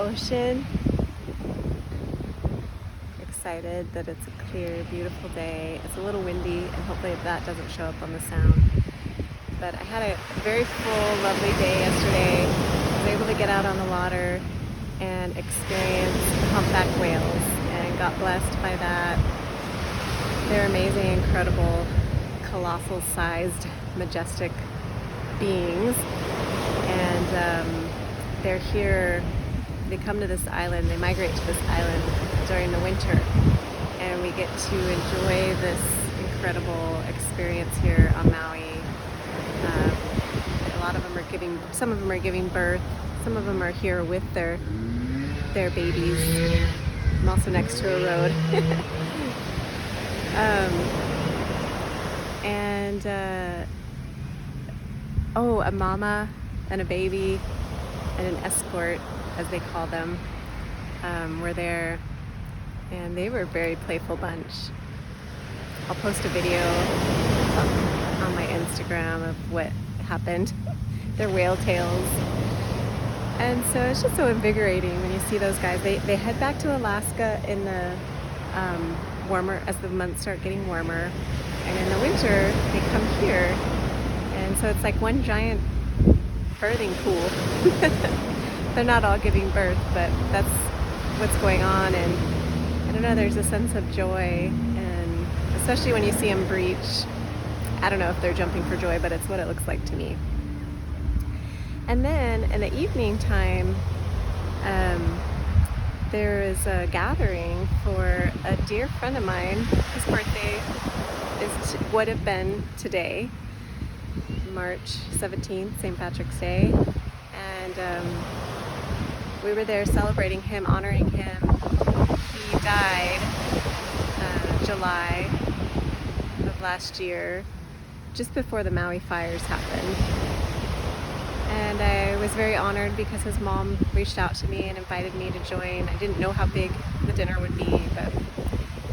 ocean. Excited that it's a clear, beautiful day. It's a little windy, and hopefully that doesn't show up on the sound. But I had a very full, lovely day yesterday. I was able to get out on the water and experience the humpback whales, and got blessed by that. They're amazing, incredible, colossal-sized, majestic beings. And they're here. They come to this island, they migrate to this island during the winter, and we get to enjoy this incredible experience here on Maui. A lot of them are some of them are giving birth, some of them are here with their babies. I'm also next to a road. A mama and a baby and an escort, as they call them, were there, and they were a very playful bunch. I'll post a video on my Instagram of what happened. They're whale tails. And so it's just so invigorating when you see those guys. They head back to Alaska in the warmer, as the months start getting warmer, and in the winter they come here, and so it's like one giant birthing pool. They're not all giving birth, but that's what's going on. And I don't know, there's a sense of joy, and especially when you see them breach. I don't know if they're jumping for joy, but it's what it looks like to me. And then in the evening time, there is a gathering for a dear friend of mine. His birthday would have been today, March 17th, St. Patrick's Day. And we were there celebrating him, honoring him. He died July of last year, just before the Maui fires happened. And I was very honored because his mom reached out to me and invited me to join. I didn't know how big the dinner would be, but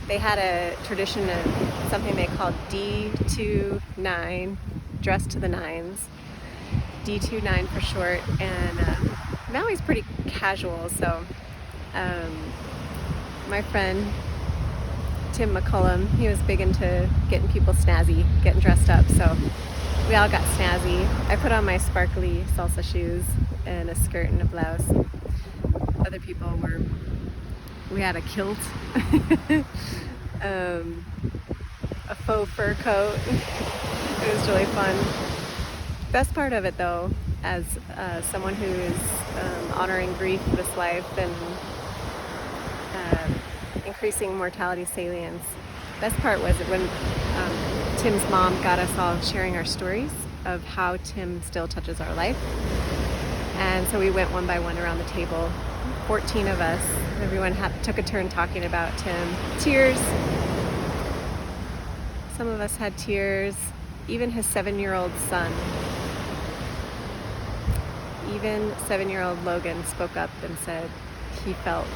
they had a tradition of something they called D29, dress to the nines, D29 for short. And Maui's pretty casual, so my friend Tim McCullum, he was big into getting people snazzy, getting dressed up, so we all got snazzy. I put on my sparkly salsa shoes and a skirt and a blouse. Other people we had a kilt, a faux fur coat. It was really fun. Best part of it though, as someone who is honoring grief this life and increasing mortality salience, best part was when Tim's mom got us all sharing our stories of how Tim still touches our life. And so we went one by one around the table, 14 of us. Everyone took a turn talking about Tim. Tears. Some of us had tears. Even his 7-year-old son. Even 7-year-old Logan spoke up and said he felt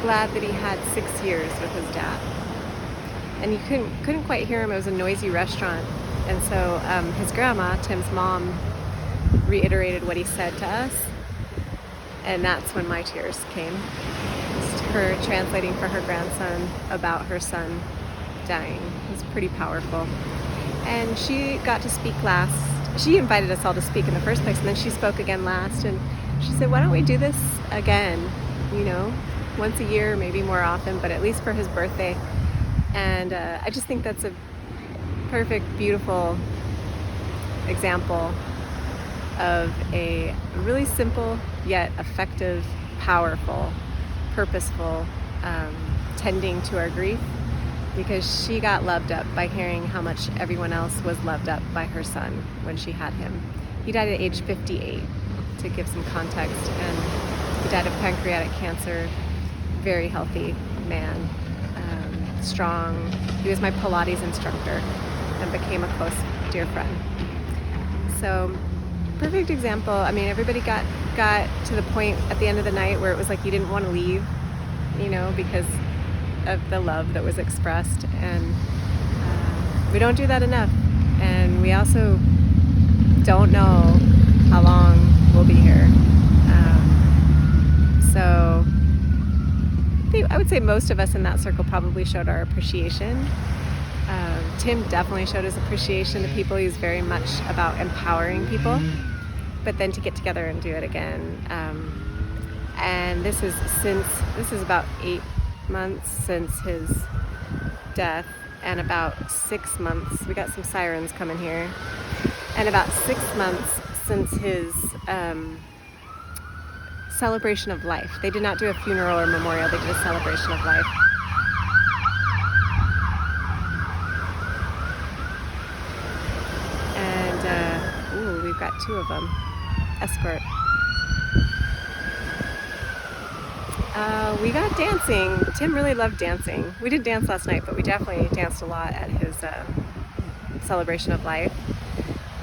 glad that he had 6 years with his dad. And you couldn't quite hear him. It was a noisy restaurant. And so his grandma, Tim's mom, reiterated what he said to us. And that's when my tears came. Just her translating for her grandson about her son dying. It was pretty powerful. And she got to speak last. She invited us all to speak in the first place, and then she spoke again last. And she said, why don't we do this again? You know, once a year, maybe more often, but at least for his birthday. And I just think that's a perfect, beautiful example of a really simple yet effective, powerful, purposeful tending to our grief, because she got loved up by hearing how much everyone else was loved up by her son when she had him. He died at age 58, to give some context, and he died of pancreatic cancer. Very healthy man. Strong. He was my Pilates instructor and became a close, dear friend. So, perfect example. I mean, everybody got to the point at the end of the night where it was like you didn't want to leave, you know, because of the love that was expressed. And we don't do that enough. And we also don't know how long we'll be here. So I would say most of us in that circle probably showed our appreciation. Tim definitely showed his appreciation to people. He's very much about empowering people, but then to get together and do it again. And this is about 8 months since his death, and about 6 months, we got some sirens coming here, and about 6 months since his celebration of life. They did not do a funeral or memorial, they did a celebration of life. And we've got 2 of them, escort. We got dancing. Tim really loved dancing. We did dance last night, but we definitely danced a lot at his celebration of life.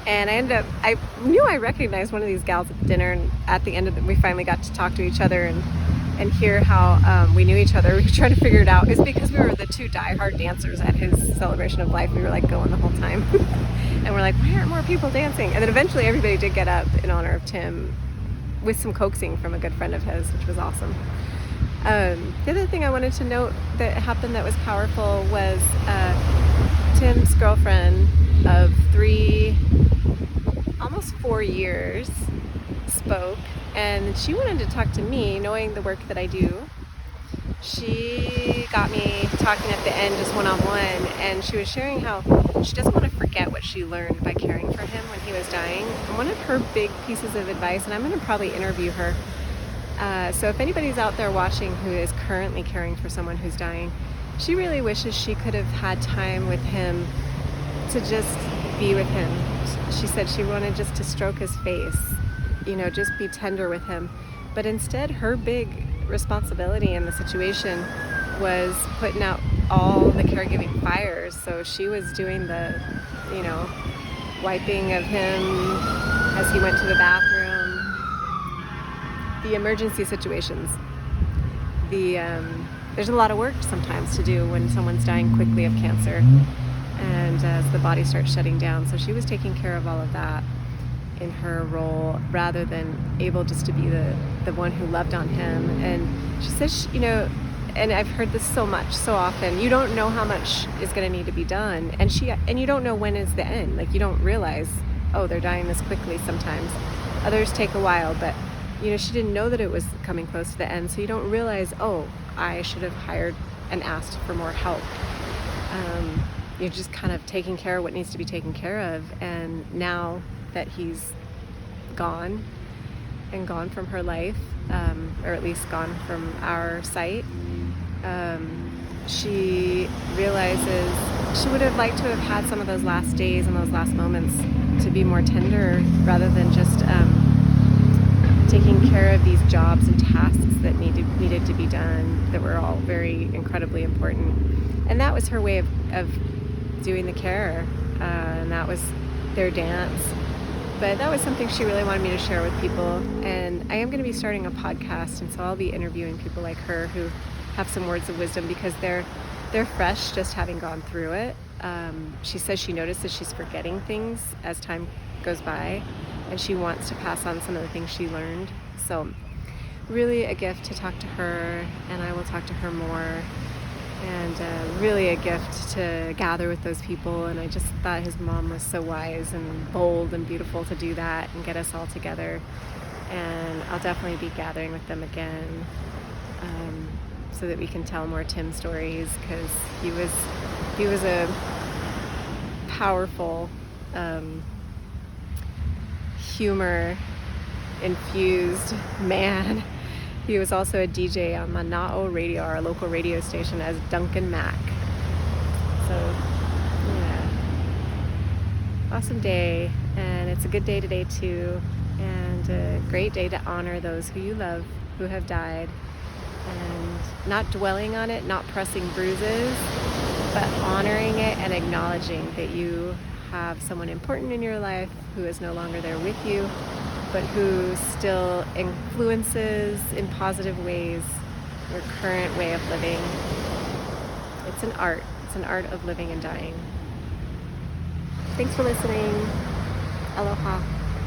And I knew I recognized one of these gals at dinner, and at the end of it, we finally got to talk to each other and hear how we knew each other. We were trying to figure it out. It's because we were the 2 diehard dancers at his celebration of life. We were like going the whole time. And we're like, why aren't more people dancing? And then eventually everybody did get up in honor of Tim with some coaxing from a good friend of his, which was awesome. The other thing I wanted to note that happened that was powerful was Tim's girlfriend of almost 4 years spoke, and she wanted to talk to me, knowing the work that I do. She got me talking at the end, just one-on-one, and she was sharing how she doesn't want to forget what she learned by caring for him when he was dying. And one of her big pieces of advice, and I'm going to probably interview her, so if anybody's out there watching who is currently caring for someone who's dying, she really wishes she could have had time with him to just be with him. She said she wanted just to stroke his face, just be tender with him. But instead, her big responsibility in the situation was putting out all the caregiving fires. So she was doing the, wiping of him as he went to the bathroom, the emergency situations. There's a lot of work sometimes to do when someone's dying quickly of cancer, and as the body starts shutting down. So she was taking care of all of that in her role, rather than able just to be the one who loved on him. And she says, and I've heard this so often, you don't know how much is going to need to be done, and you don't know when is the end. Like, you don't realize, oh, they're dying this quickly sometimes. Others take a while, but she didn't know that it was coming close to the end, so you don't realize, oh, I should have hired and asked for more help. You're just kind of taking care of what needs to be taken care of. And now that he's gone from her life, or at least gone from our sight, she realizes she would have liked to have had some of those last days and those last moments to be more tender, rather than just taking care of these jobs and tasks that needed to be done, that were all very incredibly important. And that was her way of doing the care, and that was their dance. But that was something she really wanted me to share with people. And I am going to be starting a podcast, and so I'll be interviewing people like her who have some words of wisdom, because they're fresh, just having gone through it. She says she notices she's forgetting things as time goes by, and she wants to pass on some of the things she learned. So really a gift to talk to her, and I will talk to her more. And really a gift to gather with those people. And I just thought his mom was so wise and bold and beautiful to do that and get us all together. And I'll definitely be gathering with them again, so that we can tell more Tim stories, because he was a powerful, humor infused man. He was also a DJ on Mana'o Radio, our local radio station, as Duncan Mac. So, yeah. Awesome day. And it's a good day today, too. And a great day to honor those who you love, who have died. And not dwelling on it, not pressing bruises, but honoring it and acknowledging that you have someone important in your life who is no longer there with you, but who still influences in positive ways your current way of living. It's an art. It's an art of living and dying. Thanks for listening. Aloha.